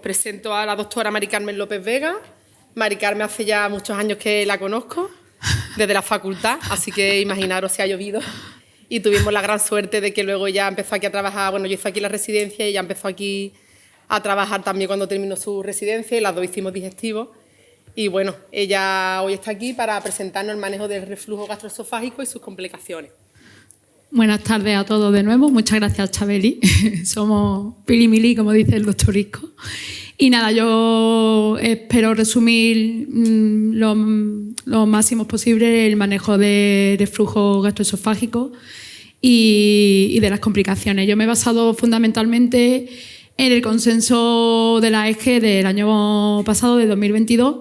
presento a la doctora Mari Carmen López Vega. Mari Carmen hace ya muchos años que la conozco, desde la facultad, así que imaginaros si ha llovido. Y tuvimos la gran suerte de que luego ella empezó aquí a trabajar, bueno, yo hice aquí la residencia y ella empezó aquí a trabajar también cuando terminó su residencia y las dos hicimos digestivo. Y bueno, ella hoy está aquí para presentarnos el manejo del reflujo gastroesofágico y sus complicaciones. Buenas tardes a todos de nuevo. Muchas gracias, Chabeli. Somos pilimili, como dice el doctor Isco. Y nada, yo espero resumir lo máximo posible el manejo de reflujo gastroesofágico y de las complicaciones. Yo me he basado fundamentalmente en el consenso de la ESGE del año pasado, de 2022,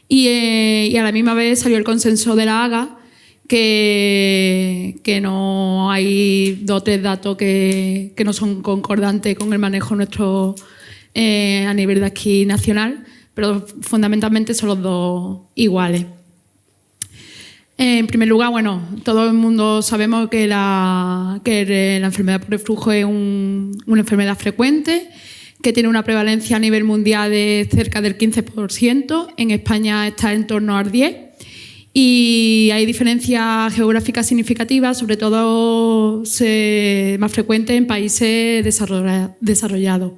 y a la misma vez salió el consenso de la AGA, que no hay 2 o 3 datos que no son concordantes con el manejo nuestro a nivel de aquí nacional, pero fundamentalmente son los 2 iguales. En primer lugar, bueno, todo el mundo sabemos que la enfermedad por reflujo es una enfermedad frecuente, que tiene una prevalencia a nivel mundial de cerca del 15%, en España está en torno al 10%. Y hay diferencias geográficas significativas, sobre todo más frecuentes en países desarrollados.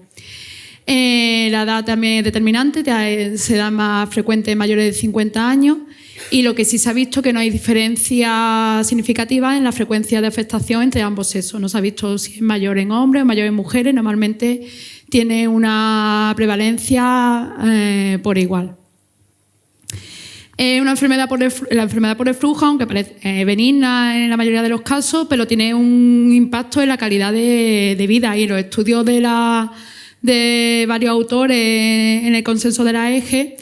La edad también es determinante, se da más frecuente en mayores de 50 años, y lo que sí se ha visto es que no hay diferencias significativas en la frecuencia de afectación entre ambos sexos. No se ha visto si es mayor en hombres o mayor en mujeres, normalmente tiene una prevalencia por igual. La enfermedad por reflujo, aunque parece benigna en la mayoría de los casos, pero tiene un impacto en la calidad de vida, y los estudios de varios autores en el consenso de la ESGE,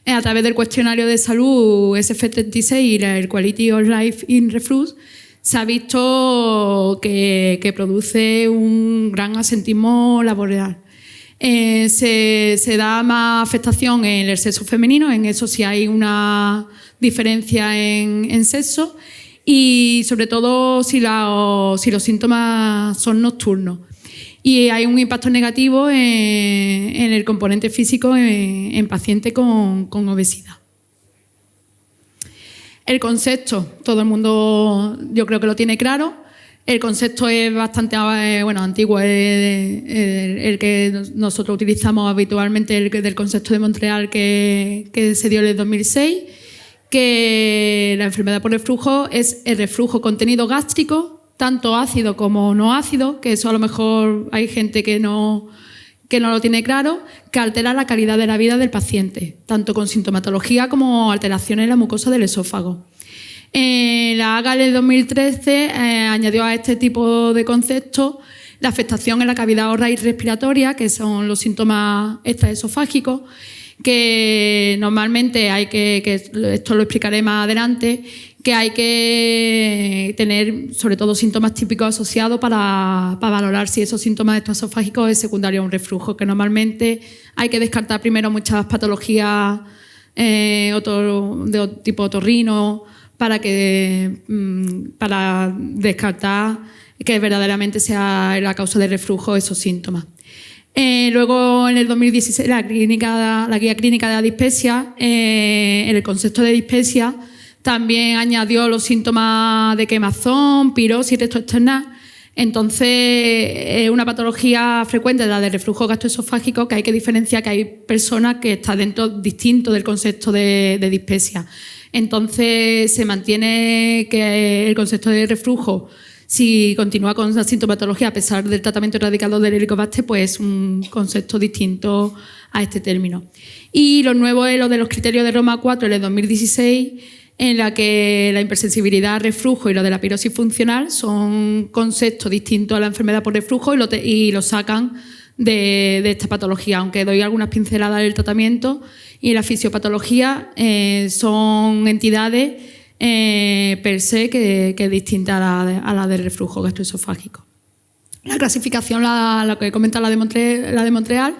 a través del cuestionario de salud SF36 y el Quality of Life in Reflux, se ha visto que produce un gran asentismo laboral. Se da más afectación en el sexo femenino, en eso sí hay una diferencia en sexo, y sobre todo si los síntomas son nocturnos. Y hay un impacto negativo en el componente físico en pacientes con obesidad. El concepto, todo el mundo yo creo que lo tiene claro. El concepto es bastante antiguo, el que nosotros utilizamos habitualmente, el del concepto de Montreal que se dio en el 2006, que la enfermedad por reflujo es el reflujo contenido gástrico, tanto ácido como no ácido, que eso a lo mejor hay gente que no lo tiene claro, que altera la calidad de la vida del paciente, tanto con sintomatología como alteraciones en la mucosa del esófago. La AGA del 2013 añadió a este tipo de conceptos la afectación en la cavidad oral y respiratoria, que son los síntomas extraesofágicos, que normalmente esto lo explicaré más adelante, que hay que tener sobre todo síntomas típicos asociados para valorar si esos síntomas extraesofágicos es secundario a un reflujo, que normalmente hay que descartar primero muchas patologías de tipo otorrino, para descartar que verdaderamente sea la causa de reflujo esos síntomas. Luego, en el 2016, la guía clínica de la dispepsia, en el concepto de dispepsia, también añadió los síntomas de quemazón, pirosis, recto external. Entonces, es una patología frecuente, la de reflujo gastroesofágico, que hay que diferenciar, que hay personas que están dentro distinto del concepto de dispepsia. Entonces, se mantiene que el concepto de reflujo, si continúa con la sintomatología a pesar del tratamiento erradicador del Helicobacter, pues es un concepto distinto a este término. Y lo nuevo es lo de los criterios de Roma 4 en el 2016, en la que la hipersensibilidad al reflujo y lo de la pirosis funcional son conceptos distintos a la enfermedad por reflujo y lo sacan de esta patología, aunque doy algunas pinceladas del tratamiento. Y la fisiopatología son entidades per se que es distinta a la del reflujo gastroesofágico. La clasificación, la que comenta la de Montreal,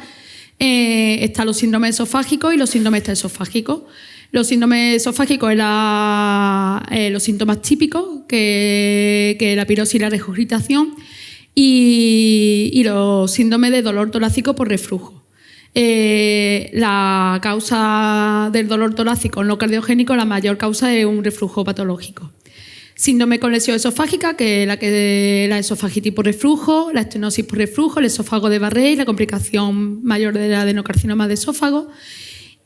están los síndromes esofágicos y los síndromes extraesofágicos. Los síndromes esofágicos son los síntomas típicos, que la pirosis y la regurgitación, y los síndromes de dolor torácico por reflujo. la causa del dolor torácico no cardiogénico, la mayor causa es un reflujo patológico. Síndrome con lesión esofágica, que es la esofagitis por reflujo, la estenosis por reflujo, el esófago de Barré y la complicación mayor del adenocarcinoma de esófago.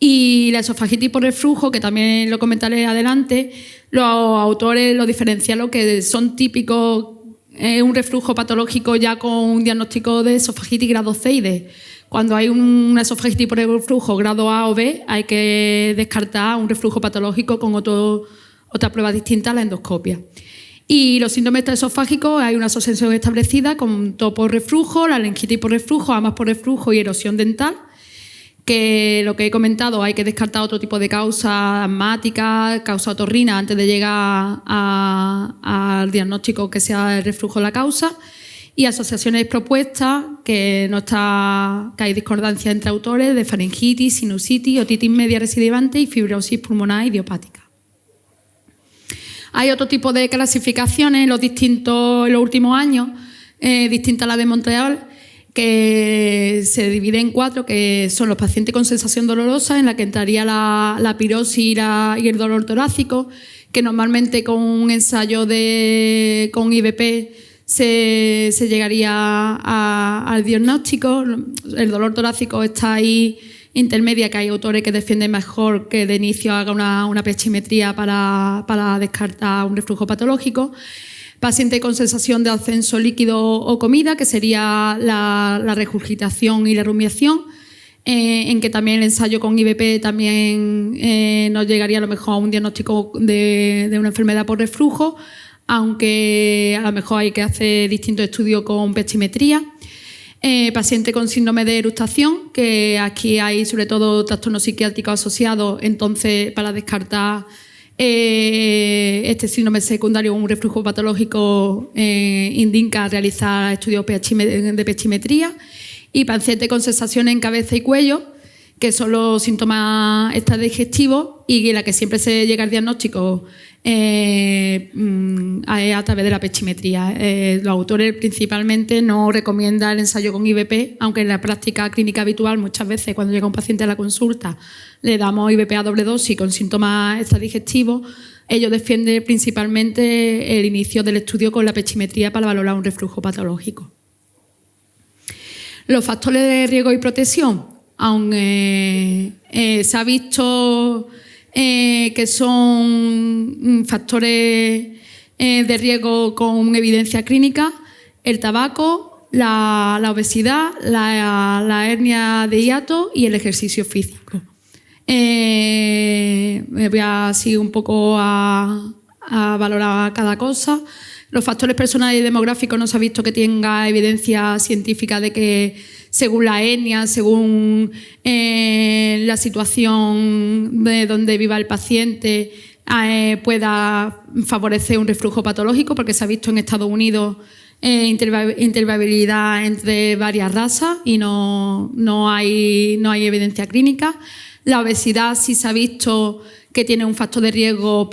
Y la esofagitis por reflujo, que también lo comentaré adelante, los autores lo diferencian, lo que son típicos, un reflujo patológico ya con un diagnóstico de esofagitis grado C y D. Cuando hay una esofagitis por reflujo grado A o B, hay que descartar un reflujo patológico con otra prueba distinta a la endoscopia. Y los síndromes esofágicos, hay una asociación establecida con TO por reflujo, la laringitis por reflujo, amas por reflujo y erosión dental, que lo que he comentado, hay que descartar otro tipo de causa asmática, causa otorrina, antes de llegar al diagnóstico que sea el reflujo la causa, y asociaciones propuestas, que hay discordancia entre autores, de faringitis, sinusitis, otitis media recidivante y fibrosis pulmonar idiopática. Hay otro tipo de clasificaciones en los últimos años, distintas a la de Montreal, que se divide en 4, que son los pacientes con sensación dolorosa, en la que entraría la pirosis y el dolor torácico, que normalmente con un ensayo con IVP se llegaría al diagnóstico. El dolor torácico está ahí intermedia, que hay autores que defienden mejor que de inicio haga una pechimetría para descartar un reflujo patológico. Paciente con sensación de ascenso líquido o comida, que sería la regurgitación y la rumiación, en que también el ensayo con IVP también nos llegaría a lo mejor a un diagnóstico de una enfermedad por reflujo, aunque a lo mejor hay que hacer distintos estudios con pechimetría. Paciente con síndrome de eructación, que aquí hay sobre todo trastornos psiquiátricos asociados, entonces para descartar este síndrome secundario, un reflujo patológico, indica realizar estudios de pechimetría. Y paciente con sensaciones en cabeza y cuello, que son los síntomas digestivos y en la que siempre se llega al diagnóstico a través de la pechimetría. Los autores principalmente no recomiendan el ensayo con IVP, aunque en la práctica clínica habitual muchas veces cuando llega un paciente a la consulta le damos IVP a doble dosis con síntomas digestivos. Ellos defienden principalmente el inicio del estudio con la pechimetría para valorar un reflujo patológico. Los factores de riesgo y protección, aunque se ha visto que son factores de riesgo con evidencia clínica, el tabaco, la obesidad, la hernia de hiato y el ejercicio físico. Me voy a seguir un poco a valorar cada cosa. Los factores personales y demográficos no se ha visto que tenga evidencia científica de que según la etnia, según la situación de donde viva el paciente, pueda favorecer un reflujo patológico, porque se ha visto en Estados Unidos intervariabilidad entre varias razas y no hay evidencia clínica. La obesidad sí se ha visto que tiene un factor de riesgo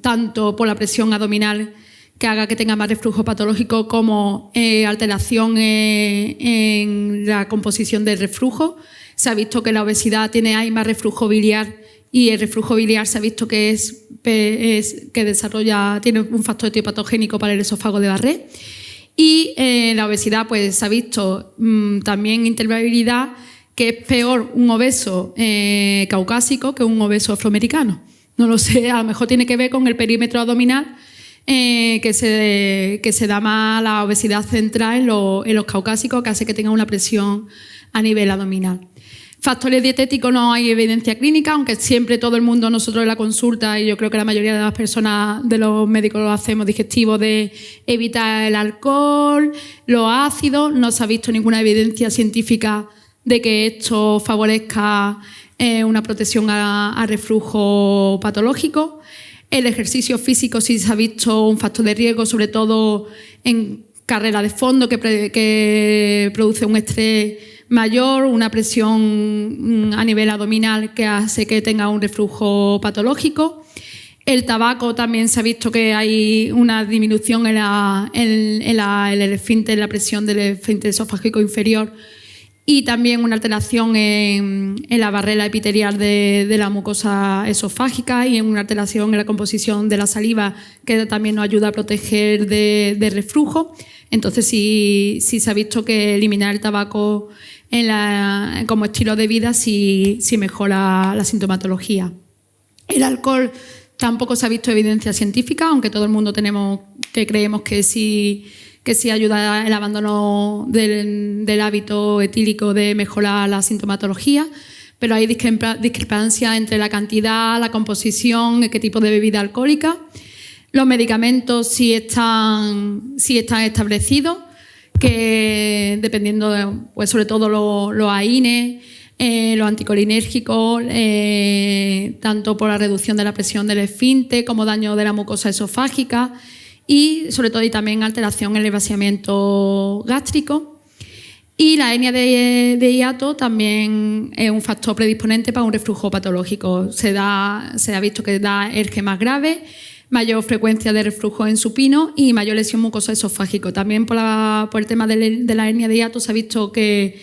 tanto por la presión abdominal, que haga que tenga más reflujo patológico, como alteración en la composición del reflujo. Se ha visto que la obesidad hay más reflujo biliar, y el reflujo biliar se ha visto que tiene un factor etiopatogénico para el esófago de Barré. Y la obesidad, pues se ha visto también intervariabilidad, que es peor un obeso caucásico que un obeso afroamericano. No lo sé, a lo mejor tiene que ver con el perímetro abdominal, que se da más la obesidad central en los caucásicos, que hace que tenga una presión a nivel abdominal. Factores dietéticos, no hay evidencia clínica, aunque siempre todo el mundo, nosotros en la consulta, y yo creo que la mayoría de las personas, de los médicos, lo hacemos digestivos, de evitar el alcohol, los ácidos. No se ha visto ninguna evidencia científica de que esto favorezca una protección a reflujo patológico. El ejercicio físico sí se ha visto un factor de riesgo, sobre todo en carrera de fondo, que produce un estrés mayor, una presión a nivel abdominal que hace que tenga un reflujo patológico. El tabaco también se ha visto que hay una disminución en la presión del esfínter esofágico inferior, y también una alteración en la barrera epitelial de la mucosa esofágica y en una alteración en la composición de la saliva que también nos ayuda a proteger de reflujo. Entonces sí se ha visto que eliminar el tabaco como estilo de vida sí mejora la sintomatología. El alcohol tampoco se ha visto evidencia científica, aunque todo el mundo creemos que sí ayuda el abandono del hábito etílico de mejorar la sintomatología, pero hay discrepancia entre la cantidad, la composición, qué tipo de bebida alcohólica. Los medicamentos sí están establecidos, que dependiendo pues sobre todo los AINE, los anticolinérgicos, tanto por la reducción de la presión del esfínter como daño de la mucosa esofágica y sobre todo y también alteración en el vaciamiento gástrico. Y la hernia de hiato también es un factor predisponente para un reflujo patológico. Se ha visto que da ERGE más grave, mayor frecuencia de reflujo en supino y mayor lesión mucosa esofágica. También por el tema de la hernia de hiato se ha visto que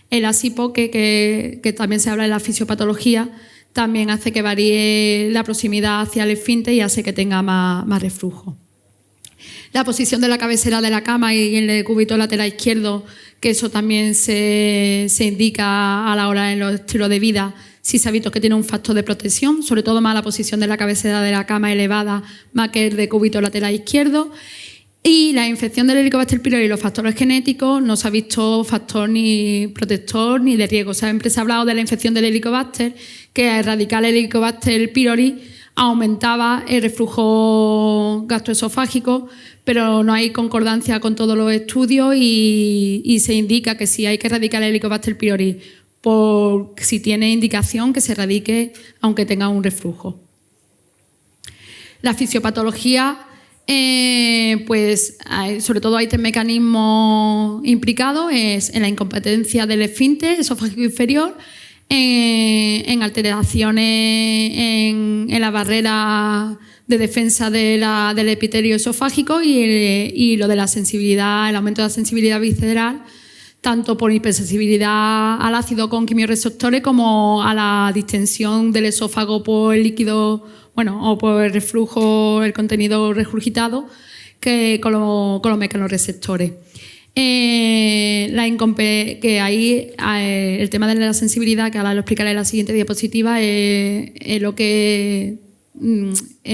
el asipo, que también se habla de la fisiopatología, también hace que varíe la proximidad hacia el esfínter y hace que tenga más reflujo. La posición de la cabecera de la cama y el decúbito lateral izquierdo, que eso también se indica a la hora en los estilos de vida, sí se ha visto que tiene un factor de protección, sobre todo más la posición de la cabecera de la cama elevada, más que el decúbito lateral izquierdo. Y la infección del Helicobacter pylori y los factores genéticos no se ha visto factor ni protector ni de riesgo. Siempre se ha hablado de la infección del Helicobacter, que al erradicar el Helicobacter pylori aumentaba el reflujo gastroesofágico, pero no hay concordancia con todos los estudios y se indica que si hay que erradicar el Helicobacter pylori, si tiene indicación que se erradique aunque tenga un reflujo. La fisiopatología, pues sobre todo hay tres mecanismos implicados, es en la incompetencia del esfínter esofágico inferior, en alteraciones en la barrera de defensa del epitelio esofágico y lo de la sensibilidad, el aumento de la sensibilidad visceral, tanto por hipersensibilidad al ácido con quimioreceptores como a la distensión del esófago por el líquido, o por el reflujo, el contenido regurgitado, que con los mecanorreceptores. Que ahí el tema de la sensibilidad, que ahora lo explicaré en la siguiente diapositiva, es lo que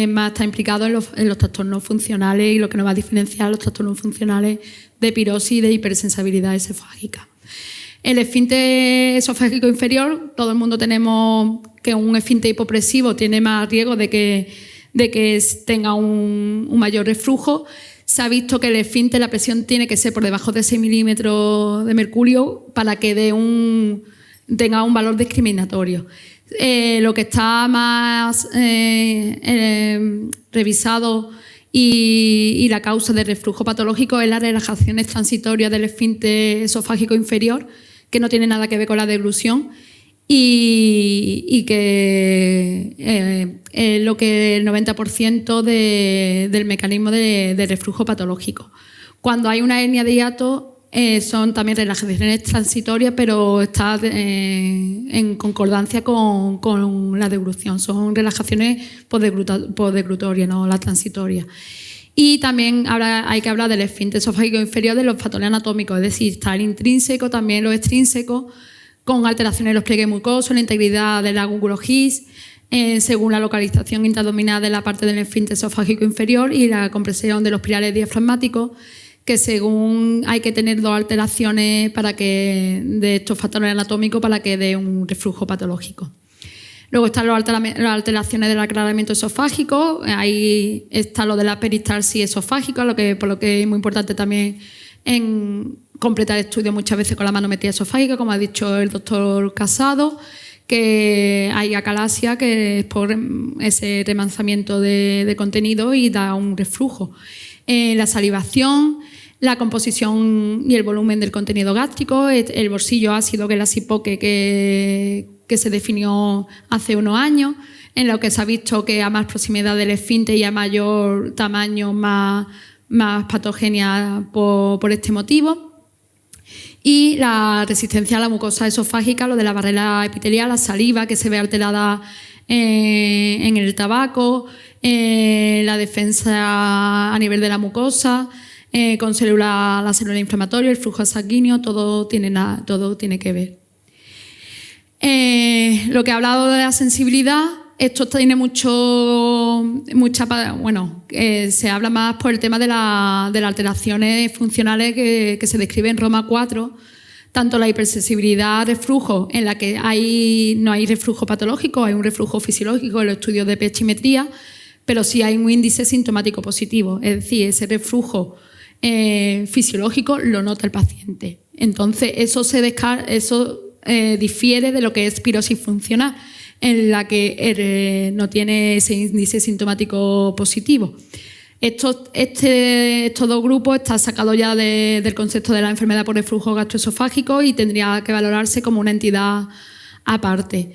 más está implicado en los trastornos funcionales y lo que nos va a diferenciar los trastornos funcionales de pirosis y de hipersensibilidad esofágica. El esfínter esofágico inferior, todo el mundo tenemos que un esfínter hipopresivo tiene más riesgo de que tenga un mayor reflujo. Se ha visto que el esfínter, la presión tiene que ser por debajo de 6 milímetros de mercurio para que tenga un valor discriminatorio. Lo que está más revisado y la causa de reflujo patológico es las relajaciones transitorias del esfínter esofágico inferior, que no tiene nada que ver con la deglución y que es lo que el 90% del mecanismo de reflujo patológico. Cuando hay una hernia de hiato, son también relajaciones transitorias, pero está en concordancia con la deglución. Son relajaciones posdeglutorias, no las transitorias. Y también hay que hablar del esfínter esofágico inferior, de los factores anatómicos, es decir, está el intrínseco, también los extrínsecos, con alteraciones de los pliegues mucosos, la integridad del agúnculo GIS, según la localización intraabdominal de la parte del esfínter esofágico inferior y la compresión de los pilares diafragmáticos, que según hay que tener dos alteraciones de estos factores anatómicos para que dé un reflujo patológico. Luego están las alteraciones del aclaramiento esofágico, ahí está lo de la peristalsis esofágica, por lo que es muy importante también en completar estudios muchas veces con la manometría esofágica, como ha dicho el doctor Casado, que hay acalasia, que es por ese remanzamiento de contenido y da un reflujo. La salivación, la composición y el volumen del contenido gástrico, el bolsillo ácido, que es la SIPOCE que se definió hace unos años, en lo que se ha visto que a más proximidad del esfínter y a mayor tamaño, más patogenia por este motivo. Y la resistencia a la mucosa esofágica, lo de la barrera epitelial, la saliva que se ve alterada en el tabaco, la defensa a nivel de la mucosa, con la célula inflamatoria, el flujo sanguíneo, todo tiene que ver. Lo que he hablado de la sensibilidad, esto tiene se habla más por el tema de las alteraciones funcionales que se describe en Roma 4, tanto la hipersensibilidad reflujo, en la que no hay reflujo patológico, hay un reflujo fisiológico en los estudios de pechimetría, pero sí hay un índice sintomático positivo, es decir, ese reflujo fisiológico lo nota el paciente. Entonces, eso difiere de lo que es pirosis funcional, en la que no tiene ese índice sintomático positivo. Estos dos grupos están sacados ya del concepto de la enfermedad por reflujo gastroesofágico y tendría que valorarse como una entidad aparte.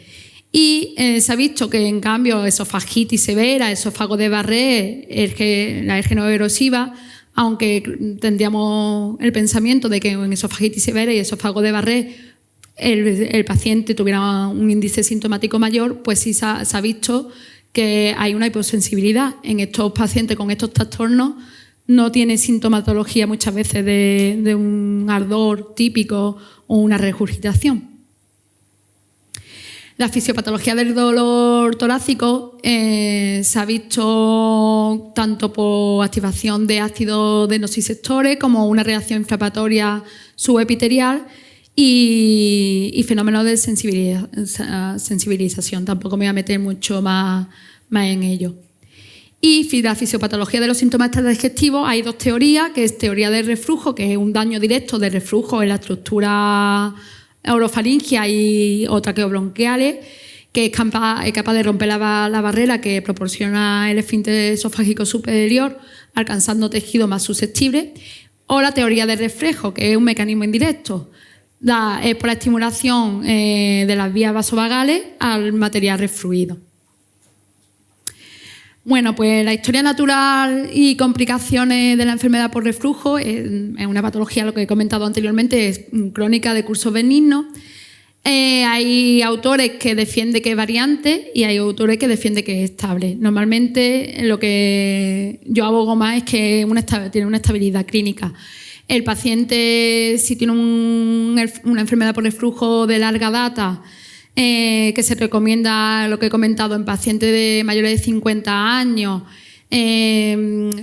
Y se ha visto que, en cambio, esofagitis severa, esófago de Barré, la ergeno erosiva, aunque tendríamos el pensamiento de que en esofagitis severa y esófago de Barré el paciente tuviera un índice sintomático mayor, pues sí se ha visto que hay una hiposensibilidad. En estos pacientes con estos trastornos no tiene sintomatología muchas veces de un ardor típico o una regurgitación. La fisiopatología del dolor torácico se ha visto tanto por activación de ácidos de nociceptores como una reacción inflamatoria subepitelial y fenómenos de sensibilización. Tampoco me voy a meter mucho más en ello. Y la fisiopatología de los síntomas digestivos, hay dos teorías, que es teoría del reflujo, que es un daño directo de reflujo en la estructura orofaringia y o traqueobronquiales, que es capaz de romper la barrera que proporciona el esfínter esofágico superior, alcanzando tejido más susceptible, o la teoría del reflejo, que es un mecanismo indirecto. Es por la estimulación de las vías vasovagales al material refluido. Bueno, pues la historia natural y complicaciones de la enfermedad por reflujo es una patología, lo que he comentado anteriormente, es crónica de curso benigno. Hay autores que defienden que es variante y hay autores que defienden que es estable. Normalmente lo que yo abogo más es que tiene una estabilidad clínica. El paciente, si tiene una enfermedad por reflujo de larga data, que se recomienda, lo que he comentado, en pacientes de mayores de 50 años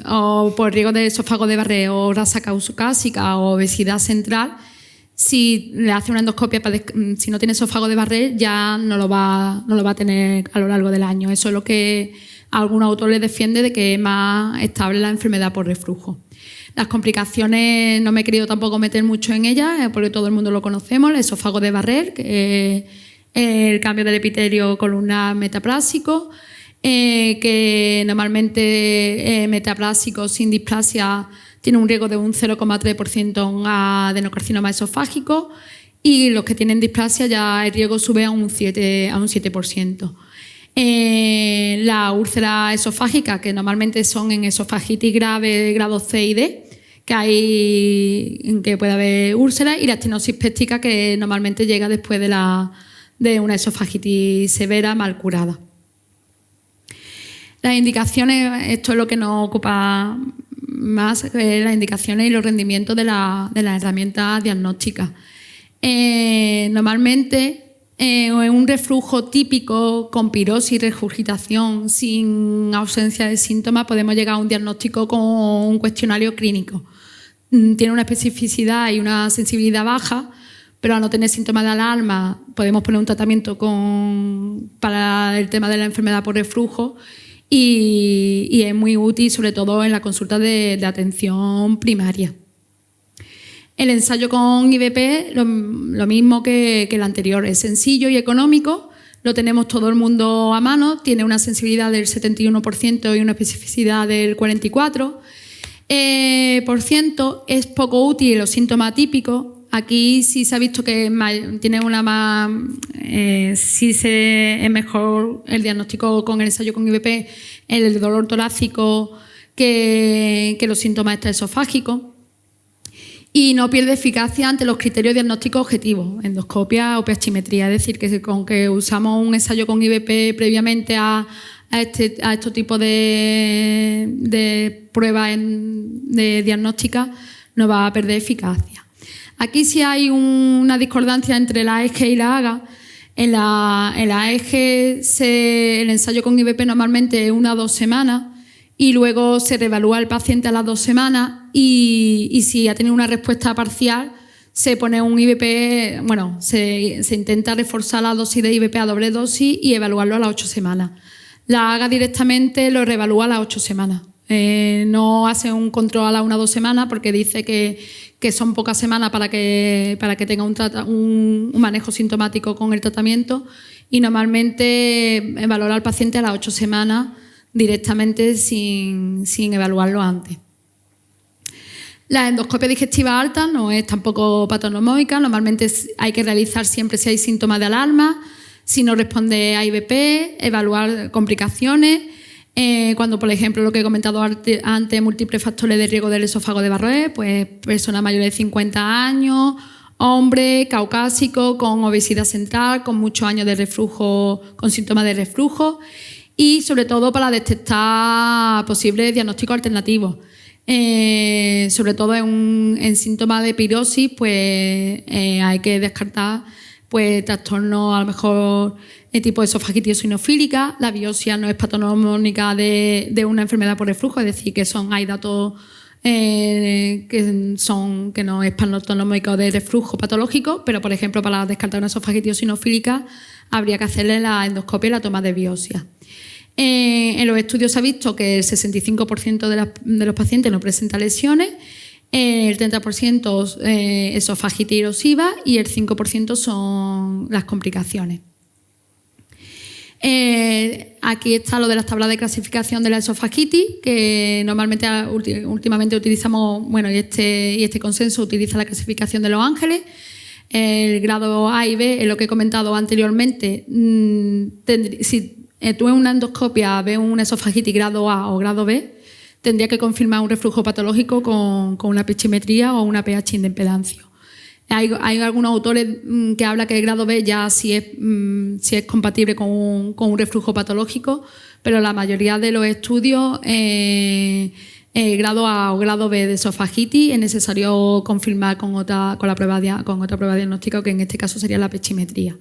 o por riesgo de esófago de Barré o grasa caucásica o obesidad central, si le hace una endoscopia, si no tiene esófago de Barré, ya no lo va a tener a lo largo del año. Eso es lo que algún autor le defiende, de que es más estable la enfermedad por reflujo. Las complicaciones no me he querido tampoco meter mucho en ellas, porque todo el mundo lo conocemos, el esófago de Barré, que el cambio del epitelio columnar metaplásico, que normalmente metaplásico sin displasia tiene un riesgo de un 0,3% a adenocarcinoma esofágico, y los que tienen displasia ya el riesgo sube a un 7%. La úlcera esofágica, que normalmente son en esofagitis grave grado C y D, que puede haber úlcera, y la estenosis péptica, que normalmente llega después de una esofagitis severa mal curada. Las indicaciones, esto es lo que nos ocupa más, las indicaciones y los rendimientos de las herramientas diagnósticas. Normalmente, en un reflujo típico con pirosis y regurgitación sin ausencia de síntomas, podemos llegar a un diagnóstico con un cuestionario clínico. Tiene una especificidad y una sensibilidad baja, pero al no tener síntomas de alarma podemos poner un tratamiento para el tema de la enfermedad por reflujo y es muy útil, sobre todo en la consulta de atención primaria. El ensayo con IVP, lo mismo que el anterior, es sencillo y económico, lo tenemos todo el mundo a mano, tiene una sensibilidad del 71% y una especificidad del 44%. Es poco útil en los síntomas atípicos. Aquí sí se ha visto que tiene es mejor el diagnóstico con el ensayo con IVP en el dolor torácico que los síntomas extraesofágicos. y no pierde eficacia ante los criterios diagnósticos objetivos, endoscopia o pH-metría. Es decir, que con que usamos un ensayo con IVP previamente a estos tipos de pruebas de diagnósticas, no va a perder eficacia. Aquí sí hay una discordancia entre la AEG y la AGA. En la AEG el ensayo con IVP normalmente es 1 a 2 semanas y luego se reevalúa al paciente a las 2 semanas y si ha tenido una respuesta parcial se pone un IVP, bueno, se intenta reforzar la dosis de IVP a doble dosis y evaluarlo a las 8 semanas. La AGA directamente lo reevalúa a las 8 semanas. No hace un control a las 1 o 2 semanas porque dice que son pocas semanas para que tenga un manejo sintomático con el tratamiento y normalmente valora al paciente a las 8 semanas directamente sin evaluarlo antes. La endoscopia digestiva alta no es tampoco patognomónica, normalmente hay que realizar siempre si hay síntomas de alarma, si no responde a IVP, evaluar complicaciones. Cuando, por ejemplo, lo que he comentado antes, múltiples factores de riesgo del esófago de Barré, pues personas mayores de 50 años, hombre, caucásico, con obesidad central, con muchos años de reflujo, con síntomas de reflujo y sobre todo para detectar posibles diagnósticos alternativos. Sobre todo en síntomas de pirosis, pues hay que descartar pues trastornos a lo mejor de tipo esofagitis eosinofílica. La biopsia no es patognomónica de una enfermedad por reflujo, es decir, hay datos que no es patognomónico de reflujo patológico, pero por ejemplo para descartar una esofagitis eosinofílica habría que hacerle la endoscopia y la toma de biopsia. En los estudios se ha visto que el 65% de los pacientes no presenta lesiones, el 30% esofagitis erosiva y el 5% son las complicaciones. Aquí está lo de las tablas de clasificación de la esofagitis, que normalmente últimamente utilizamos, bueno, y este consenso utiliza la clasificación de Los Ángeles. El grado A y B es lo que he comentado anteriormente. Si tú en una endoscopia ves una esofagitis grado A o grado B, tendría que confirmar un reflujo patológico con una pH-metría o una pH de impedancio. Hay algunos autores que hablan que el grado B ya sí es compatible con un reflujo patológico, pero la mayoría de los estudios, grado A o grado B de esofagitis, es necesario confirmar con otra prueba diagnóstica, que en este caso sería la pH-metría.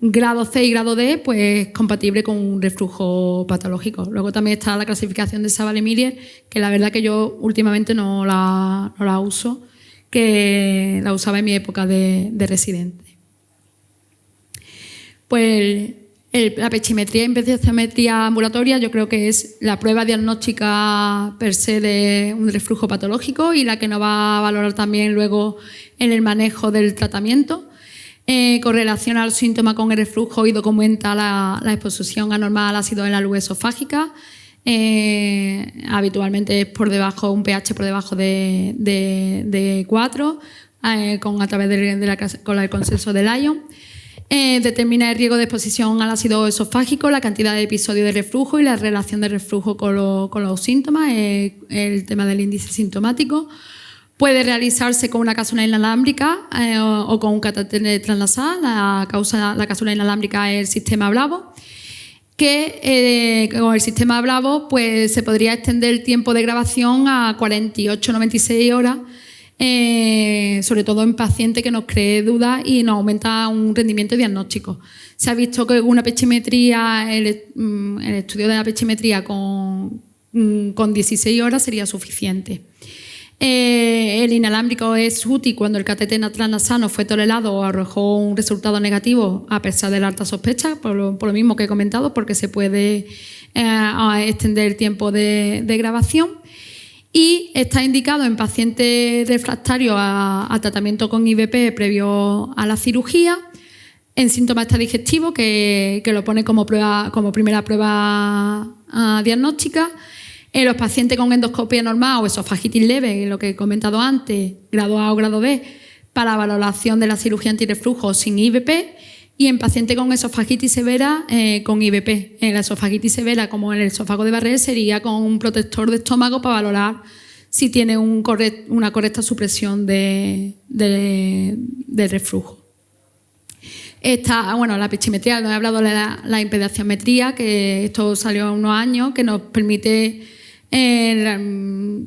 Grado C y grado D, pues compatible con un reflujo patológico. Luego también está la clasificación de Savale-Millier, que la verdad que yo últimamente no la uso, que la usaba en mi época de residente. Pues la pH-metría y impedanciometría ambulatoria yo creo que es la prueba diagnóstica per se de un reflujo patológico y la que nos va a valorar también luego en el manejo del tratamiento. Correlaciona el síntoma con el reflujo y documenta la exposición anormal al ácido en la luz esofágica. Habitualmente es un pH por debajo de 4, a través con el consenso de Lyon. Determina el riesgo de exposición al ácido esofágico, la cantidad de episodios de reflujo y la relación de reflujo con los síntomas, el tema del índice sintomático. Puede realizarse con una cápsula inalámbrica o con un catéter transnasal. La cápsula inalámbrica es el sistema Bravo, que con el sistema Bravo pues, se podría extender el tiempo de grabación a 48-96 horas, sobre todo en pacientes que nos cree dudas y nos aumenta un rendimiento diagnóstico. Se ha visto que una pH-metría, el estudio de la pH-metría con 16 horas sería suficiente. El inalámbrico es útil cuando el catéter transnasal no fue tolerado o arrojó un resultado negativo a pesar de la alta sospecha, por lo mismo que he comentado, porque se puede extender el tiempo de grabación. Y está indicado en pacientes refractarios a tratamiento con IVP previo a la cirugía, en síntomas digestivos, que lo pone como primera prueba diagnóstica. En los pacientes con endoscopia normal o esofagitis leve, lo que he comentado antes, grado A o grado B, para valoración de la cirugía antirreflujo sin IVP, y en pacientes con esofagitis severa con IVP. En la esofagitis severa, como en el esófago de Barré, sería con un protector de estómago para valorar si tiene una correcta supresión del reflujo. La epiximetría, no he hablado de la impedanciometría, que esto salió hace unos años, que nos permite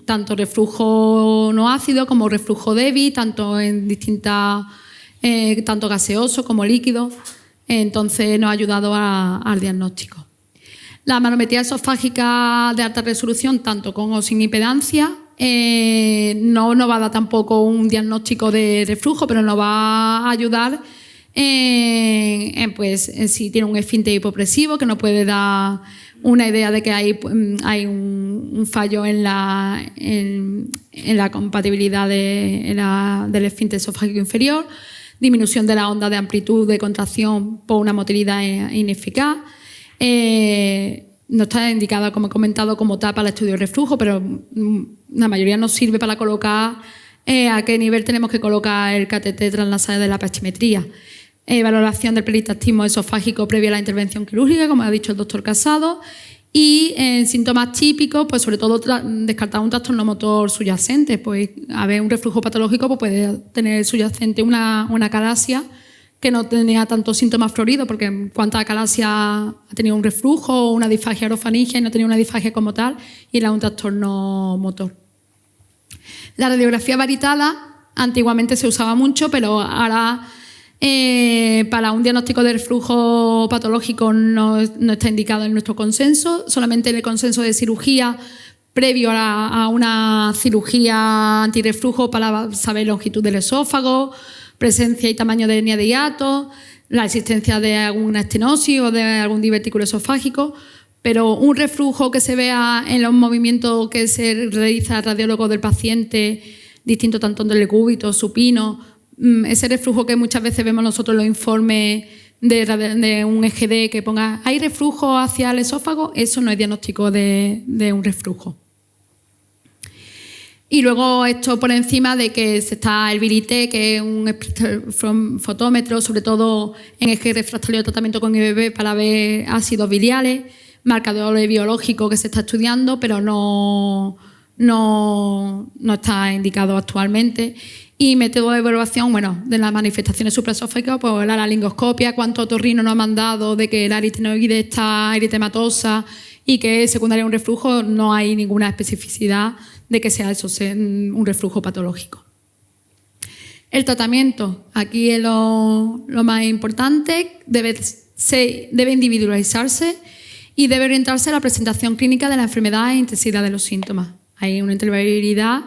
tanto reflujo no ácido como reflujo débil, tanto en distintas, tanto gaseoso como líquido. Entonces nos ha ayudado al diagnóstico. La manometría esofágica de alta resolución, tanto con o sin impedancia, no nos va a dar tampoco un diagnóstico de reflujo, pero nos va a ayudar si tiene un esfínter hipopresivo, que nos puede dar una idea de que hay un fallo en la compatibilidad del esfínter esofágico inferior, disminución de la onda de amplitud de contracción por una motilidad ineficaz. No está indicada, como he comentado, como tal para el estudio de reflujo, pero la mayoría nos sirve para colocar a qué nivel tenemos que colocar el catéter transnasal de la epiximetría. Valoración del peritactismo esofágico previo a la intervención quirúrgica, como ha dicho el doctor Casado, y síntomas típicos, pues sobre todo descartar un trastorno motor subyacente. Pues a ver, un reflujo patológico pues puede tener subyacente una acalasia que no tenía tantos síntomas floridos, porque cuánta acalasia ha tenido un reflujo o una disfagia orofaringia y no tenía una disfagia como tal, y era un trastorno motor. La radiografía varitada antiguamente se usaba mucho, pero ahora para un diagnóstico de reflujo patológico no está indicado en nuestro consenso, solamente en el consenso de cirugía previo a una cirugía antirreflujo para saber longitud del esófago, presencia y tamaño de hernia de hiato, la existencia de alguna estenosis o de algún divertículo esofágico, pero un reflujo que se vea en los movimientos que se realiza el radiólogo del paciente, distinto tanto del decúbito, supino, ese reflujo que muchas veces vemos nosotros en los informes de un EGD que ponga ¿hay reflujo hacia el esófago? Eso no es diagnóstico de un reflujo. Y luego esto por encima de que está el Virité, que es un fotómetro, sobre todo en eje refractario de tratamiento con IBP para ver ácidos biliares, marcadores biológicos que se está estudiando, pero no está indicado actualmente. Y método de evaluación, de las manifestaciones supraesofágicas, pues la laringoscopia, cuánto otorrino nos ha mandado de que la aritenoide está eritematosa y que es secundaria a un reflujo, no hay ninguna especificidad de que sea eso, un reflujo patológico. El tratamiento, aquí es lo más importante, debe individualizarse y debe orientarse a la presentación clínica de la enfermedad e intensidad de los síntomas. Hay una intervariabilidad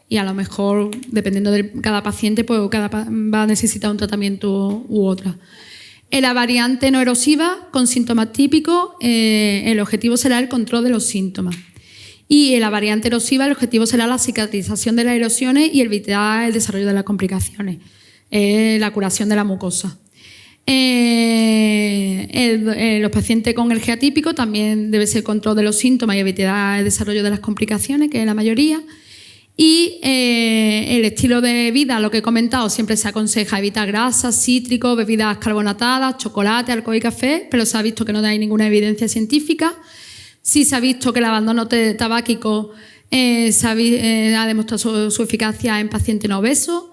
y a lo mejor, dependiendo de cada paciente, pues va a necesitar un tratamiento u otra. En la variante no erosiva, con síntomas típicos, el objetivo será el control de los síntomas. Y en la variante erosiva, el objetivo será la cicatrización de las erosiones y evitar el desarrollo de las complicaciones, la curación de la mucosa. Los pacientes con el atípico también debe ser el control de los síntomas y evitar el desarrollo de las complicaciones, que es la mayoría. Y el estilo de vida, lo que he comentado, siempre se aconseja evitar grasas, cítricos, bebidas carbonatadas, chocolate, alcohol y café, pero se ha visto que no hay ninguna evidencia científica. Sí se ha visto que el abandono tabáquico ha demostrado su eficacia en pacientes no obesos,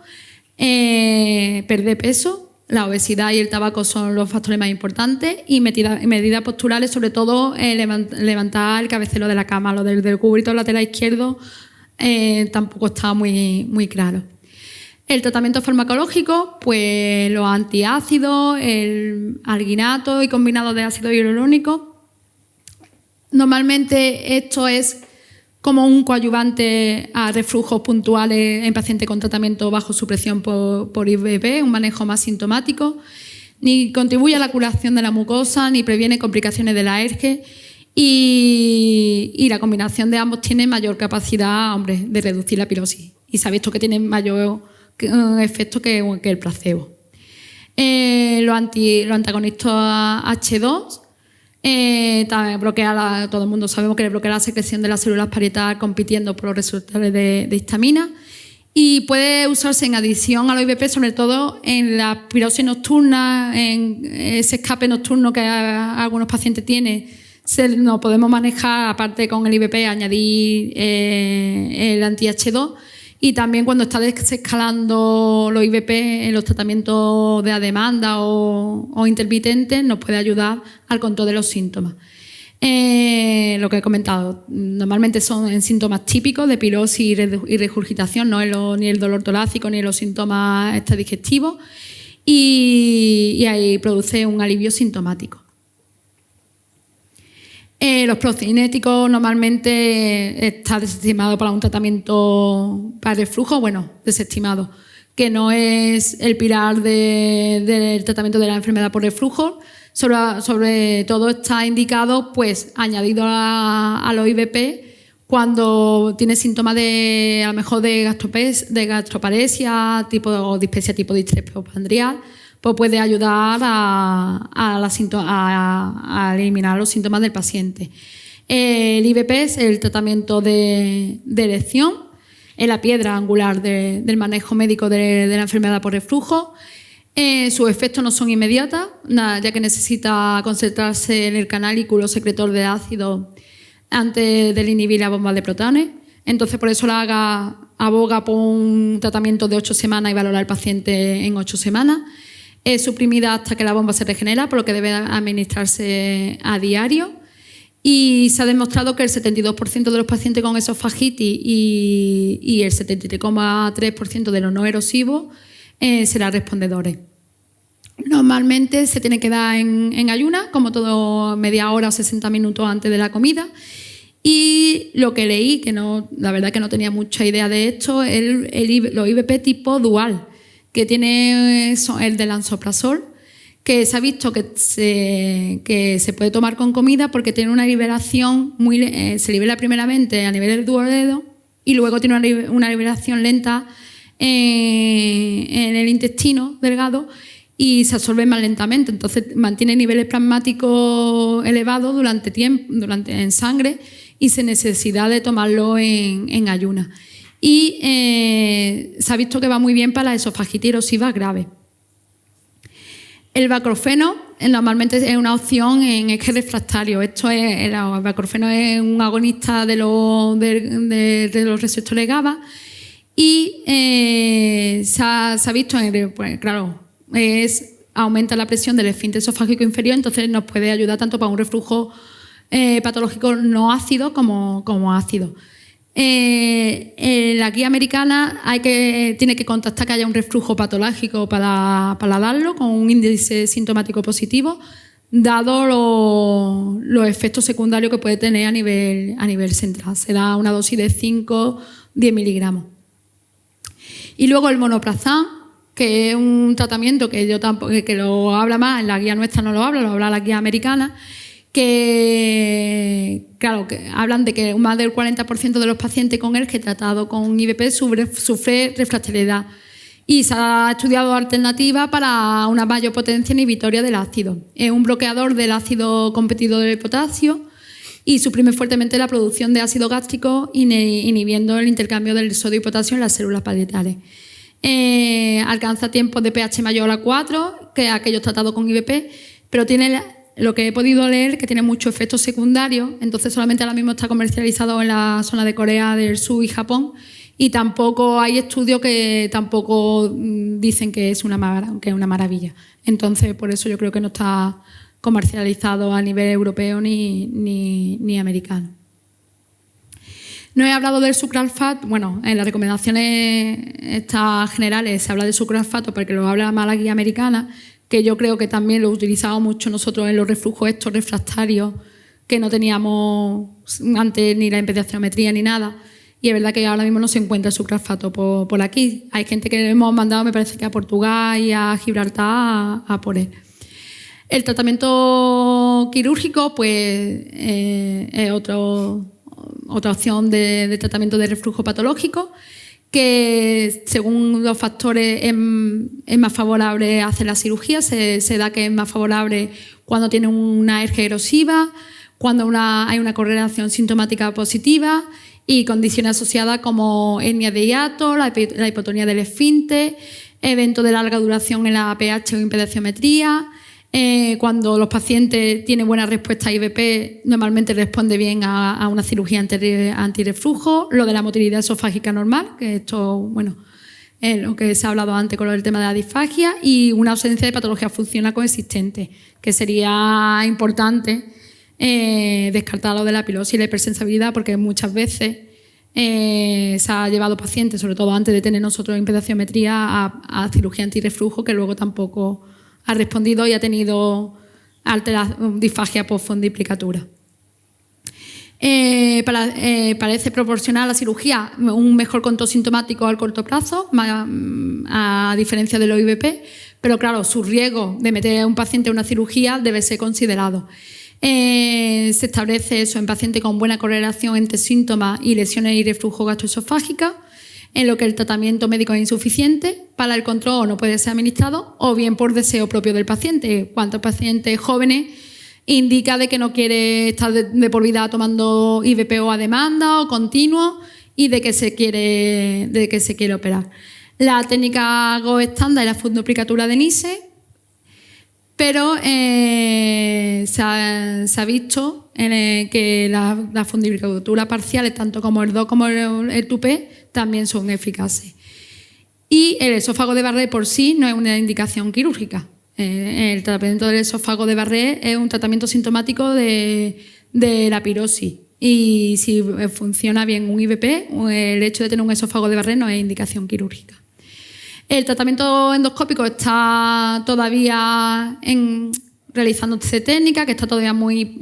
perder peso. La obesidad y el tabaco son los factores más importantes y medidas posturales, sobre todo levantar el cabecero de la cama, lo del cúbito lateral izquierdo tampoco está muy claro. El tratamiento farmacológico, pues los antiácidos, el alginato y combinado de ácido hialurónico. Normalmente esto es como un coadyuvante a reflujos puntuales en pacientes con tratamiento bajo supresión por IVP, un manejo más sintomático. Ni contribuye a la curación de la mucosa, ni previene complicaciones de la ERGE y la combinación de ambos tiene mayor capacidad, de reducir la pirosis. Y se ha visto que tiene mayor efecto que el placebo. Los antagonistas H2 también bloquea todo el mundo sabemos que bloquea la secreción de las células parietal compitiendo por los receptores de histamina y puede usarse en adición a los IVP, sobre todo en la pirosis nocturna, en ese escape nocturno que algunos pacientes tienen nos podemos manejar, aparte con el IVP, añadir el anti-H2, y también cuando está desescalando los IVP en los tratamientos de a demanda o intermitentes, nos puede ayudar al control de los síntomas. Lo que he comentado, normalmente son en síntomas típicos de pirosis y regurgitación, no ni el dolor torácico ni los síntomas digestivos, y ahí produce un alivio sintomático. Los procinéticos normalmente está desestimado para un tratamiento para reflujo, desestimado, que no es el pilar del tratamiento de la enfermedad por reflujo. Sobre todo está indicado, añadido a los IVP cuando tiene síntomas a lo mejor de gastroparesia o dispepsia tipo distrés postprandial, puede ayudar a eliminar los síntomas del paciente. El IVP es el tratamiento de elección, es la piedra angular del manejo médico de la enfermedad por reflujo. Sus efectos no son inmediatos, ya que necesita concentrarse en el canalículo secretor de ácido antes de inhibir la bomba de protones. Entonces, por eso la AGA aboga por un tratamiento de 8 semanas y valorar al paciente en 8 semanas. Es suprimida hasta que la bomba se regenera, por lo que debe administrarse a diario. Y se ha demostrado que el 72% de los pacientes con esofagitis y el 73,3% de los no erosivos serán respondedores. Normalmente se tiene que dar en ayunas, como todo, media hora o 60 minutos antes de la comida. Y lo que leí, la verdad que no tenía mucha idea de esto, es los IVP tipo dual, que tiene el del lansoprazol, que se ha visto que se puede tomar con comida porque tiene una liberación se libera primeramente a nivel del duodeno y luego tiene una liberación lenta en el intestino delgado y se absorbe más lentamente. Entonces mantiene niveles plasmáticos elevados durante en sangre y sin necesidad de tomarlo en ayunas. Y se ha visto que va muy bien para la esofagitis erosiva grave. El baclofeno normalmente es una opción en eje refractario. El baclofeno es un agonista de los receptores GABA y se ha visto, aumenta la presión del esfínter esofágico inferior, entonces nos puede ayudar tanto para un reflujo patológico no ácido como ácido. La guía americana tiene que contactar que haya un reflujo patológico para darlo con un índice sintomático positivo, dado los efectos secundarios que puede tener a nivel central. Se da una dosis de 5-10 miligramos. Y luego el monoprazán, que es un tratamiento que lo habla más, en la guía nuestra no lo habla la guía americana, que hablan de que más del 40% de los pacientes con él que tratado con IVP sufre refractariedad. Y se ha estudiado alternativas para una mayor potencia inhibitoria del ácido. Es un bloqueador del ácido competidor del potasio y suprime fuertemente la producción de ácido gástrico, inhibiendo el intercambio del sodio y potasio en las células parietales. Alcanza tiempos de pH mayor a 4 que aquellos tratados con IVP, pero tiene lo que he podido leer que tiene muchos efectos secundarios, entonces solamente ahora mismo está comercializado en la zona de Corea del Sur y Japón, y tampoco hay estudios que tampoco dicen que es una maravilla. Entonces, por eso yo creo que no está comercializado a nivel europeo ni americano. No he hablado del sucralfato. Bueno, en las recomendaciones estas generales se habla del sucralfato porque lo habla más la guía americana, que yo creo que también lo utilizamos mucho nosotros en los reflujos estos refractarios que no teníamos antes ni la empedocitometría ni nada. Y es verdad que ahora mismo no se encuentra el sucralfato por aquí. Hay gente que hemos mandado, me parece que a Portugal y a Gibraltar a por él. El tratamiento quirúrgico es otra opción de tratamiento de reflujo patológico, que según los factores es más favorable hacer la cirugía. Se da que es más favorable cuando tiene una hernia erosiva, cuando hay una correlación sintomática positiva y condiciones asociadas como hernia de hiato, la hipotonía del esfínter, eventos de larga duración en la pH o impedociometría, Cuando los pacientes tienen buena respuesta a IVP, normalmente responde bien a una cirugía antirreflujo. Lo de la motilidad esofágica normal, que esto, bueno, es lo que se ha hablado antes con el tema de la disfagia, y una ausencia de patología funcional coexistente, que sería importante descartar lo de la pilosis y la hipersensibilidad, porque muchas veces se ha llevado pacientes, sobre todo antes de tener nosotros impedanciometría, a cirugía antirreflujo, que luego tampoco ha respondido y ha tenido disfagia post-fundiplicatura. Parece proporcionar a la cirugía un mejor control sintomático al corto plazo, a diferencia de los IVP, pero claro, su riesgo de meter a un paciente en una cirugía debe ser considerado. Se establece eso en pacientes con buena correlación entre síntomas y lesiones y reflujo gastroesofágica, en lo que el tratamiento médico es insuficiente. Para el control no puede ser administrado, o bien por deseo propio del paciente. Cuántos pacientes jóvenes indica de que no quiere estar de por vida tomando IVP a demanda o continuo, y de que se quiere operar. La técnica Go estándar es la fundoplicatura de Nice, pero se ha visto que la fundoplicatura parciales, tanto como el DO como el tupé, también son eficaces. Y el esófago de Barré por sí no es una indicación quirúrgica. El tratamiento del esófago de Barré es un tratamiento sintomático de la pirosis. Y si funciona bien un IVP, el hecho de tener un esófago de Barré no es indicación quirúrgica. El tratamiento endoscópico está todavía realizándose técnica, que está todavía muy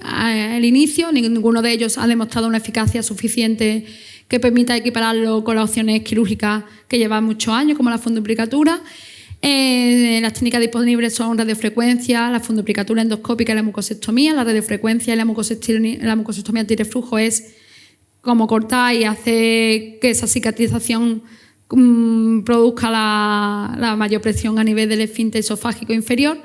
al inicio. Ninguno de ellos ha demostrado una eficacia suficiente que permita equipararlo con las opciones quirúrgicas que llevan muchos años, como la fundoplicatura. Las técnicas disponibles son radiofrecuencia, la fundoplicatura endoscópica y la mucosectomía. La radiofrecuencia y la mucosectomía antirreflujo es como cortar y hacer que esa cicatrización produzca la mayor presión a nivel del esfínter esofágico inferior.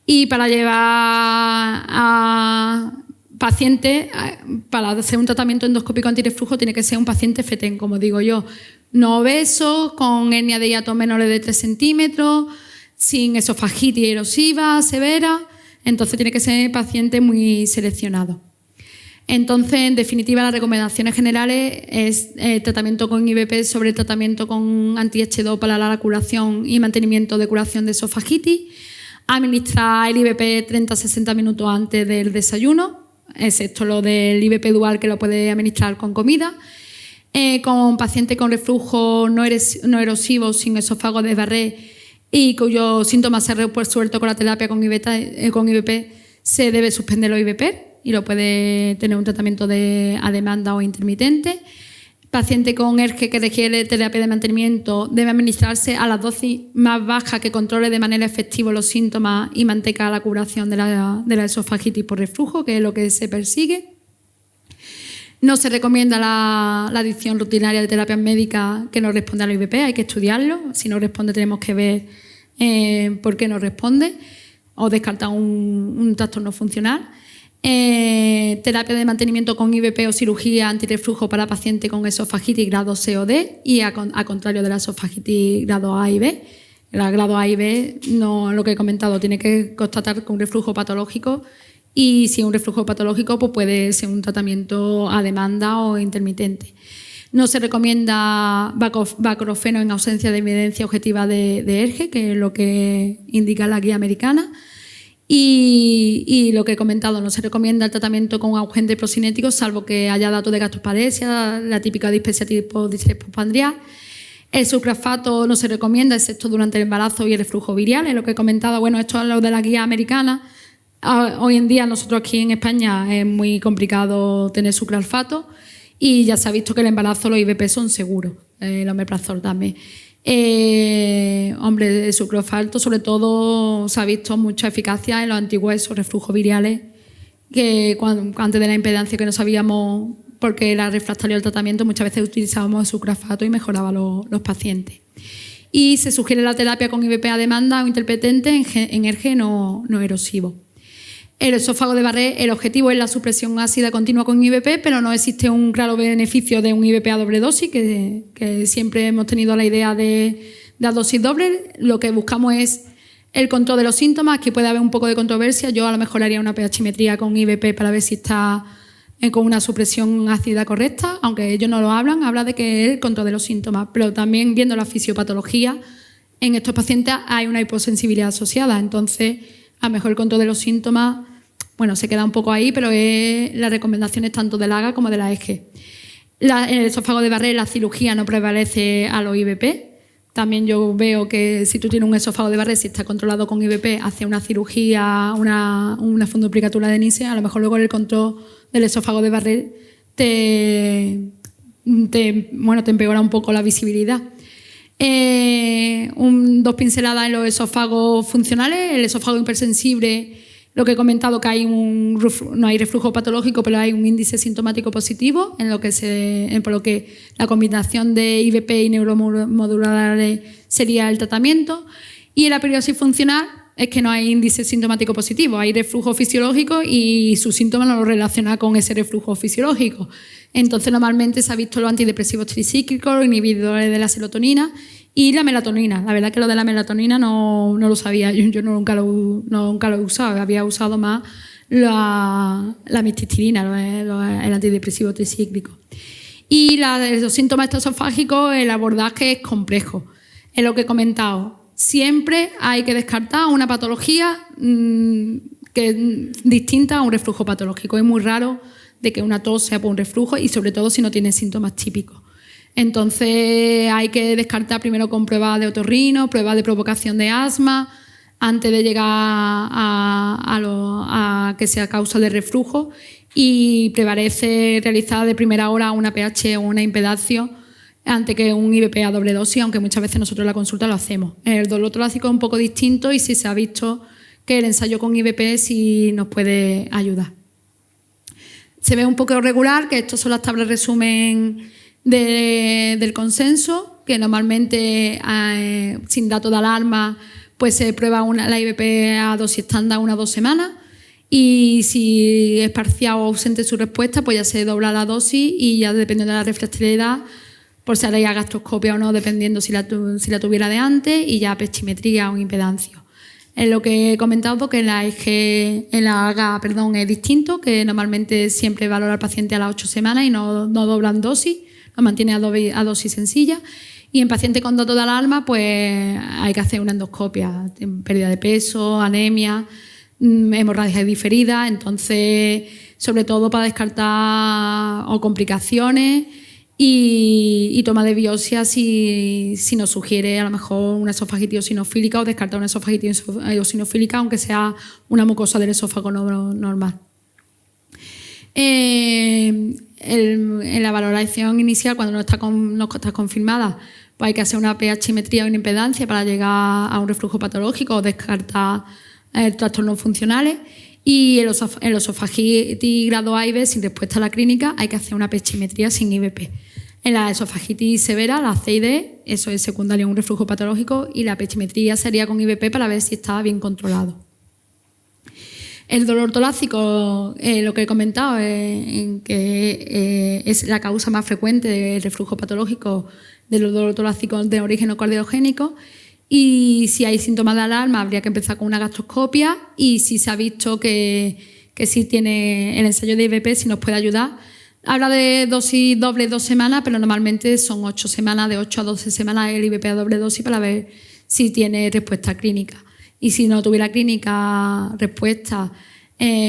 Y para llevar a pacientes, para hacer un tratamiento endoscópico antirreflujo, tiene que ser un paciente FETEN, como digo yo, no obeso, con hernia de hiato menores de 3 centímetros, sin esofagitis erosiva severa. Entonces tiene que ser paciente muy seleccionado. Entonces, en definitiva, las recomendaciones generales es tratamiento con IVP sobre tratamiento con anti-H2 para la curación y mantenimiento de curación de esofagitis. Administrar el IVP 30-60 minutos antes del desayuno, excepto lo del IVP dual, que lo puede administrar con comida. Con pacientes con reflujo no erosivo, sin esófago de Barré, y cuyos síntomas se han resuelto con la terapia con IVP, se debe suspender los IVP y lo puede tener un tratamiento a demanda o intermitente. Paciente con ERGE que requiere terapia de mantenimiento debe administrarse a las dosis más bajas, que controle de manera efectiva los síntomas y mantenga la curación de la esofagitis por reflujo, que es lo que se persigue. No se recomienda la adición rutinaria de terapias médicas que no responde al IVP, hay que estudiarlo. Si no responde, tenemos que ver por qué no responde, o descartar un trastorno funcional. Terapia de mantenimiento con IVP o cirugía antirreflujo para pacientes con esofagitis grado C o D, y a contrario de la esofagitis grado A y B. El grado A y B, no, lo que he comentado, tiene que constatar con un reflujo patológico, y si es un reflujo patológico, pues puede ser un tratamiento a demanda o intermitente. No se recomienda baclofeno en ausencia de evidencia objetiva de ERGE, que es lo que indica la guía americana. Y lo que he comentado, no se recomienda el tratamiento con agente procinético, salvo que haya datos de gastroparesia, la típica dispepsia tipo distrés postprandial. El sucralfato no se recomienda, excepto durante el embarazo y el reflujo viral, es lo que he comentado. Bueno, esto es lo de la guía americana. Hoy en día nosotros aquí en España es muy complicado tener sucralfato, y ya se ha visto que el embarazo, los IVP son seguros, el omeprazol también. El sucralfato, sobre todo, se ha visto mucha eficacia en los antihuesos, reflujos virales, que antes de la impedancia, que no sabíamos por qué era refractario al tratamiento, muchas veces utilizábamos el sucralfato y mejoraba los pacientes. Y se sugiere la terapia con IVP a demanda o intermitente en ERGE no erosivo. El esófago de Barré, el objetivo es la supresión ácida continua con IVP, pero no existe un claro beneficio de un IVP a doble dosis, que siempre hemos tenido la idea de la dosis doble. Lo que buscamos es El control de los síntomas, aquí puede haber un poco de controversia. Yo a lo mejor haría una pH-metría con IVP para ver si está con una supresión ácida correcta, aunque ellos no lo habla de que es el control de los síntomas, pero también viendo la fisiopatología, en estos pacientes hay una hiposensibilidad asociada, entonces a lo mejor el control de los síntomas, bueno, se queda un poco ahí, pero las recomendaciones tanto del AGA como de la EGE. En el esófago de Barré la cirugía no prevalece a los IVP. También yo veo que si tú tienes un esófago de Barré, si está controlado con IVP, hace una cirugía, una fundoplicatura de Nissen, a lo mejor luego el control del esófago de Barré te empeora un poco la visibilidad. 2 pinceladas en los esófagos funcionales. El esófago hipersensible, lo que he comentado, que no hay reflujo patológico, pero hay un índice sintomático positivo, por lo que la combinación de IVP y neuromoduladores sería el tratamiento. Y en la periodicidad funcional es que no hay índice sintomático positivo, hay reflujo fisiológico y sus síntomas no lo relaciona con ese reflujo fisiológico. Entonces, normalmente se ha visto los antidepresivos tricíclicos, los inhibidores de la serotonina y la melatonina. La verdad que lo de la melatonina no lo sabía, yo nunca lo he usado, había usado más la mististirina, el antidepresivo tricíclico. Y los síntomas esofágicos, el abordaje es complejo. Es lo que he comentado. Siempre hay que descartar una patología que es distinta a un reflujo patológico. Es muy raro de que una tos sea por un reflujo y sobre todo si no tiene síntomas típicos. Entonces hay que descartar primero con pruebas de otorrino, pruebas de provocación de asma, antes de llegar a que sea causa de reflujo, y prevalece realizar de primera hora una pH o una impedancia antes que un IVP a doble dosis, aunque muchas veces nosotros en la consulta lo hacemos. El dolor torácico es un poco distinto y sí se ha visto que el ensayo con IVP sí nos puede ayudar. Se ve un poco irregular, que estas son las tablas resumen del consenso, que normalmente sin datos de alarma pues se prueba la IVP a dosis estándar 1 o 2 semanas, y si es parcial o ausente su respuesta, pues ya se dobla la dosis y ya dependiendo de la refractariedad por si haría gastroscopia o no, dependiendo si la tuviera de antes, y ya pestimetría o impedancia. Es lo que he comentado, que en la AGA es distinto, que normalmente siempre valora al paciente a las 8 semanas y no doblan dosis, lo mantiene a dosis sencilla. Y en pacientes con datos de alarma, pues hay que hacer una endoscopia, pérdida de peso, anemia, hemorragia diferida, entonces, sobre todo para descartar o complicaciones y toma de biopsia si nos sugiere a lo mejor una esofagitis eosinofílica, o descartar una esofagitis eosinofílica aunque sea una mucosa del esófago normal. En la valoración inicial, cuando no está confirmada, pues hay que hacer una pH-metría o una impedancia para llegar a un reflujo patológico o descartar trastornos funcionales. Y en los esofagitis grado A y B sin respuesta a la clínica hay que hacer una pH-metría sin IVP. En la esofagitis severa, la C y D, eso es secundario a un reflujo patológico, y la pH-metría sería con IVP para ver si está bien controlado. El dolor torácico, lo que he comentado, que es la causa más frecuente del reflujo patológico del dolor torácico de origen cardiogénico. Y si hay síntomas de alarma, habría que empezar con una gastroscopia, y si se ha visto que si tiene el ensayo de IVP, si nos puede ayudar. Habla de dosis doble 2 semanas, pero normalmente son 8 semanas, de 8 a 12 semanas el IVP a doble dosis para ver si tiene respuesta clínica. Y si no tuviera clínica respuesta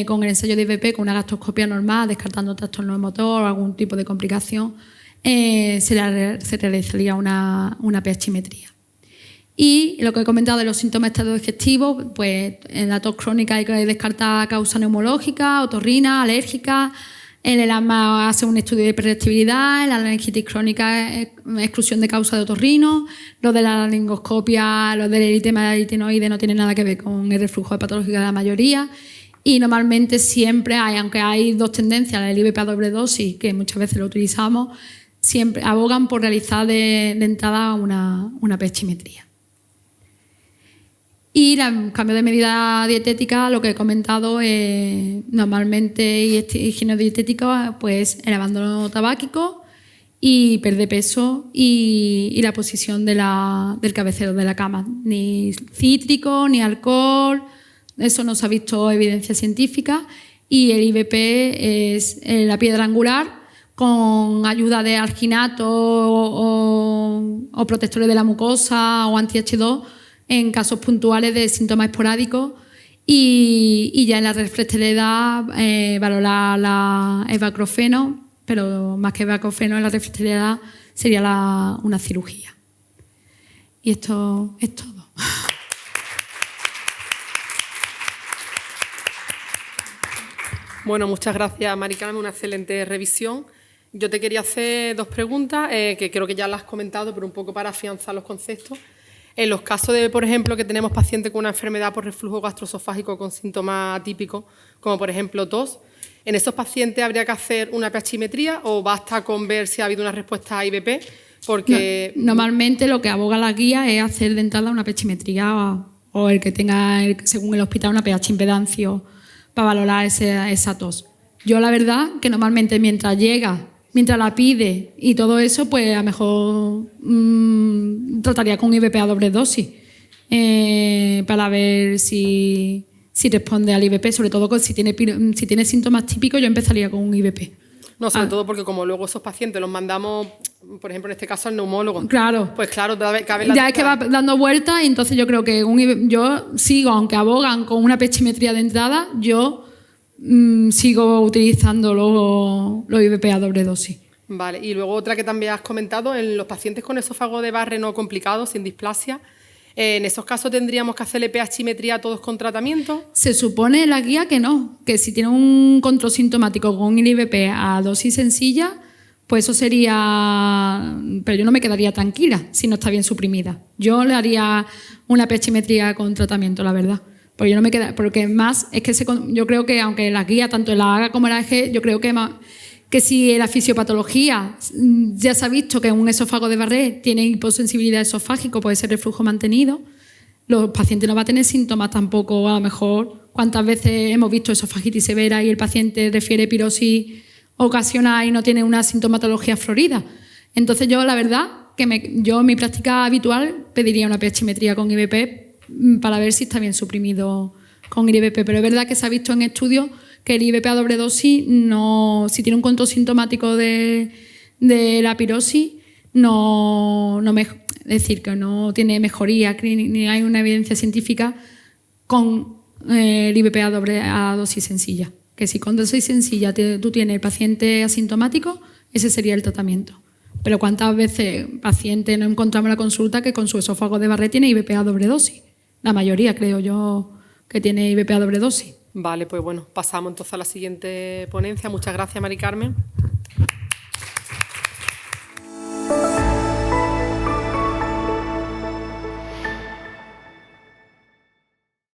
con el ensayo de IVP, con una gastroscopia normal, descartando trastorno motor o algún tipo de complicación, se realizaría una pH-metría. Y lo que he comentado de los síntomas estado-digestivos, pues en la tos crónica hay que descartar causa neumológica, otorrina, alérgica. En el asma hace un estudio de hiperreactividad, en la laringitis crónica exclusión de causa de otorrino, lo de la laringoscopia, lo del eritema aritenoide no tiene nada que ver con el reflujo patológico de la mayoría. Y normalmente siempre hay, aunque hay 2 tendencias, el IVP a doble dosis, que muchas veces lo utilizamos, siempre abogan por realizar de entrada una pH-metría. Y el cambio de medida dietética, lo que he comentado, normalmente higiene dietética, pues el abandono tabáquico y perder peso y la posición del cabecero de la cama. Ni cítrico, ni alcohol, eso no se ha visto evidencia científica. Y el IVP es la piedra angular con ayuda de alginato o protectores de la mucosa o anti-H2 en casos puntuales de síntomas esporádicos. Y ya en la refractariedad valorar la evacrofeno, pero más que evacrofeno en la refractariedad sería una cirugía. Y esto es todo. Bueno, muchas gracias, Mari Carmen, una excelente revisión. Yo te quería hacer 2 preguntas, que creo que ya las has comentado, pero un poco para afianzar los conceptos. En los casos de, por ejemplo, que tenemos pacientes con una enfermedad por reflujo gastroesofágico con síntomas atípicos, como por ejemplo tos, ¿en esos pacientes habría que hacer una pHimetría o basta con ver si ha habido una respuesta a IVP? Porque normalmente lo que aboga la guía es hacer de entrada una pHimetría o el que tenga, según el hospital, una pH impedancio para valorar esa tos. Yo la verdad que normalmente mientras la pide y todo eso, pues a lo mejor trataría con IVP a doble dosis para ver si responde al IVP, sobre todo si tiene síntomas típicos, yo empezaría con un IVP. No, sobre todo porque como luego esos pacientes los mandamos, por ejemplo, en este caso al neumólogo. Claro. Pues claro, cabe la ya es que va dando vueltas y entonces yo creo que yo sigo, aunque abogan con una pHimetría de entrada, yo sigo utilizando los IVP a doble dosis. Vale, y luego otra que también has comentado, en los pacientes con esófago de Barre no complicado, sin displasia, en esos casos tendríamos que hacerle pHimetría a todos con tratamiento. Se supone en la guía que no, que si tiene un control sintomático con el IVP a dosis sencilla, pues eso sería... Pero yo no me quedaría tranquila si no está bien suprimida. Yo le haría una pHimetría con tratamiento, la verdad. Porque yo no me queda, porque más es que yo creo que aunque la guía, tanto en la AGA como en la AG, yo creo que si en la fisiopatología ya se ha visto que un esófago de Barré tiene hiposensibilidad esofágica, puede ser reflujo mantenido, los pacientes no van a tener síntomas tampoco, a lo mejor. ¿Cuántas veces hemos visto esofagitis severa y el paciente refiere pirosis ocasional y no tiene una sintomatología florida? Entonces yo, la verdad, yo en mi práctica habitual pediría una pHimetría con IVP para ver si está bien suprimido con el IVP. Pero es verdad que se ha visto en estudios que el IVP a doble dosis, si tiene un control sintomático de la pirosis, es decir, que no tiene mejoría, ni hay una evidencia científica con el IVP a dosis sencilla. Que si con dosis sencilla tú tienes el paciente asintomático, ese sería el tratamiento. Pero ¿cuántas veces pacientes no encontramos en la consulta que con su esófago de Barré tiene IVP a doble dosis? La mayoría, creo yo, que tiene IVP a doble dosis. Vale, pues bueno, pasamos entonces a la siguiente ponencia. Muchas gracias, Mari Carmen.